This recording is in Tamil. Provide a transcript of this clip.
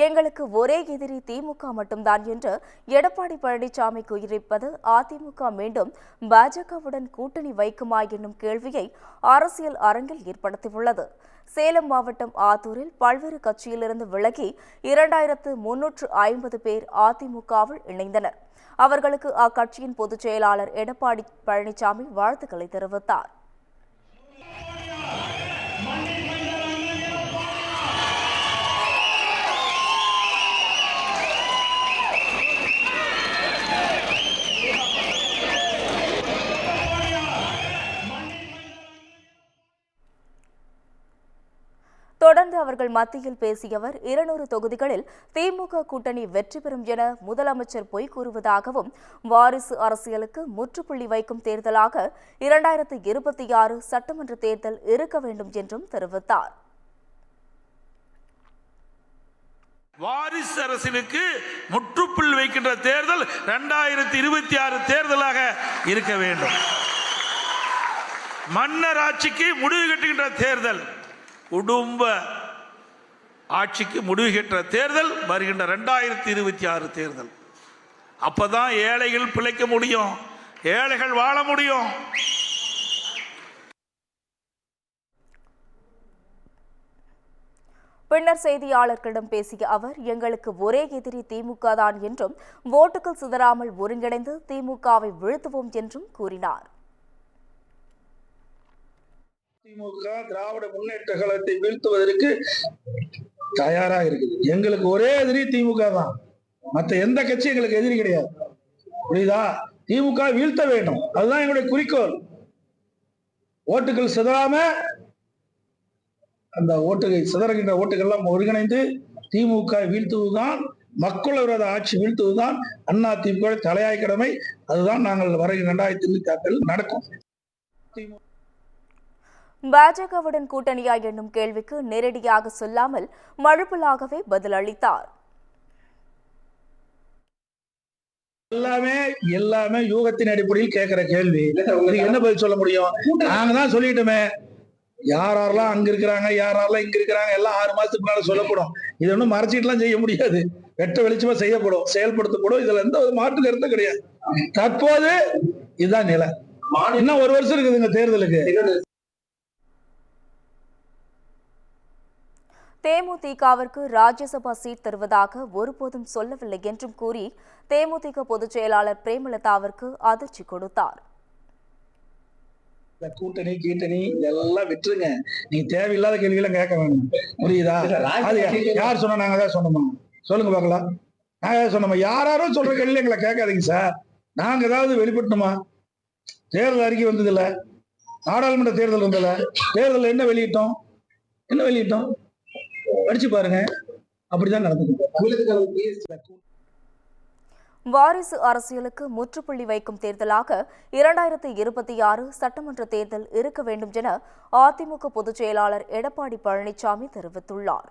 எங்களுக்கு ஒரே எதிரி திமுக மட்டும்தான் என்று எடப்பாடி பழனிசாமி கூறியிருப்பது அதிமுக மீண்டும் பாஜகவுடன் கூட்டணி வைக்குமா என்னும் கேள்வியை அரசியல் அரங்கில் ஏற்படுத்தியுள்ளது. சேலம் மாவட்டம் ஆத்தூரில் பல்வேறு கட்சியிலிருந்து விலகி 2350 பேர் அதிமுகவில் இணைந்தனர். அவர்களுக்கு அக்கட்சியின் பொதுச் செயலாளர் எடப்பாடி பழனிசாமி வாழ்த்துக்களை தெரிவித்தார். தொடர்ந்து அவர்கள் மத்தியில் பேசிய அவர் 200 தொகுதிகளில் திமுக கூட்டணி வெற்றி பெறும் என முதலமைச்சர் பொய் கூறுவதாகவும், வாரிசு அரசியலுக்கு முற்றுப்புள்ளி வைக்கும் தேர்தலாக 2026 சட்டமன்ற தேர்தல் இருக்க வேண்டும் என்றும் தெரிவித்தார். வாரிசு அரசியலுக்கு முற்றுப்புள்ளி வைக்கின்ற தேர்தல் 2026 தேர்தலாக இருக்க வேண்டும். மன்னர் ஆட்சிக்கு முடிவு கட்டுகின்ற தேர்தல், குடும்ப ஆட்சிக்கு முடிவு கட்டுற தேர்தல் வருகின்ற 2026 தேர்தல். அப்பதான் ஏழைகள் பிழைக்க முடியும், ஏழைகள் வாழ முடியும். பின்னர் செய்தியாளர்களிடம் பேசிய அவர், எங்களுக்கு ஒரே எதிரி திமுக தான் என்றும், ஓட்டுகள் சிதறாமல் ஒருங்கிணைந்து திமுகவை வீழ்த்துவோம் என்றும் கூறினார். திமுக திராவிட முன்னேற்ற கழகத்தை வீழ்த்துவதற்கு தயாராக இருக்குது. எங்களுக்கு ஒரே எதிரி திமுக தான், மற்ற எந்த கட்சி எங்களுக்கு எதிரி கிடையாது. புரியுதா? திமுக வீழ்த்த வேண்டும், அதுதான் எங்களுடைய குறிக்கோள். ஓட்டுகள் சிதறாம, அந்த சிதறுகின்ற ஓட்டுகள்லாம் ஒருங்கிணைந்து திமுக வீழ்த்துவதுதான், மக்கள் விரோத ஆட்சி வீழ்த்துவதுதான் அண்ணா திமுக தலையாய கடமை. அதுதான் நாங்கள் வருகிற 2026 நடக்கும். பாஜகவுடன் கூட்டணியா என்னும் கேள்விக்கு நேரடியாக சொல்லாமல் மழுப்பலாகவே பதிலளித்தார். எல்லாமே யூகத்தின் அடிப்படையில் கேட்கிற கேள்வி. என்ன பதில் சொல்ல முடியும்? நாங்க தான் சொல்லிட்டோமே, யாரெல்லாம் அங்க இருக்கிறாங்க, யாரெல்லாம் இங்க இருக்கிறாங்க, எல்லாம் 6 மாசத்துக்கு முன்னால சொல்லப்படும். இது ஒன்றும் மறைச்சிட்டுலாம் செய்ய முடியாது. வெட்ட வெளிச்சமா செய்யப்படும், செயல்படுத்தப்படும். இதுல எந்த ஒரு மாற்று கருத்தும் கிடையாது. தற்போது இதுதான் நிலை. இன்னும் 1 வருஷம் இருக்குதுங்க தேர்தலுக்கு. தேமுதிகவிற்கு ராஜ்யசபா சீட் தருவதாக ஒருபோதும் சொல்லவில்லை என்றும் கூறி தேமுதிக பொதுச் செயலாளர் பிரேமலதாவிற்கு அதிர்ச்சி கொடுத்தார். கூட்டணி கீட்டணி இதெல்லாம் விட்டுருங்க, நீங்க தேவையில்லாத கேள்விகளை கேட்க வேணும். புரியுதா? அது யார் சொன்னா? நாங்க தான் சொன்னோமா? சொல்லுங்க பார்க்கலாம். நாங்க தான் சொன்னோமா? யாரும் சொல்ற கேள்வி எங்களை கேட்காதீங்க சார். நாங்க ஏதாவது வெளிப்பட்டோமா? தேர்தல் அறிக்கை வந்ததில்ல, நாடாளுமன்ற தேர்தல் வந்ததில்ல. தேர்தல் என்ன வெளியிட்டோம்? படிச்சு பாருங்க. அப்படிதான் நடந்தது. வாரிசு அரசியலுக்கு முற்றுப்புள்ளி வைக்கும் தேர்தலாக 2026 சட்டமன்ற தேர்தல் இருக்க வேண்டும் என அதிமுக பொதுச் செயலாளர் எடப்பாடி பழனிசாமி தெரிவித்துள்ளார்.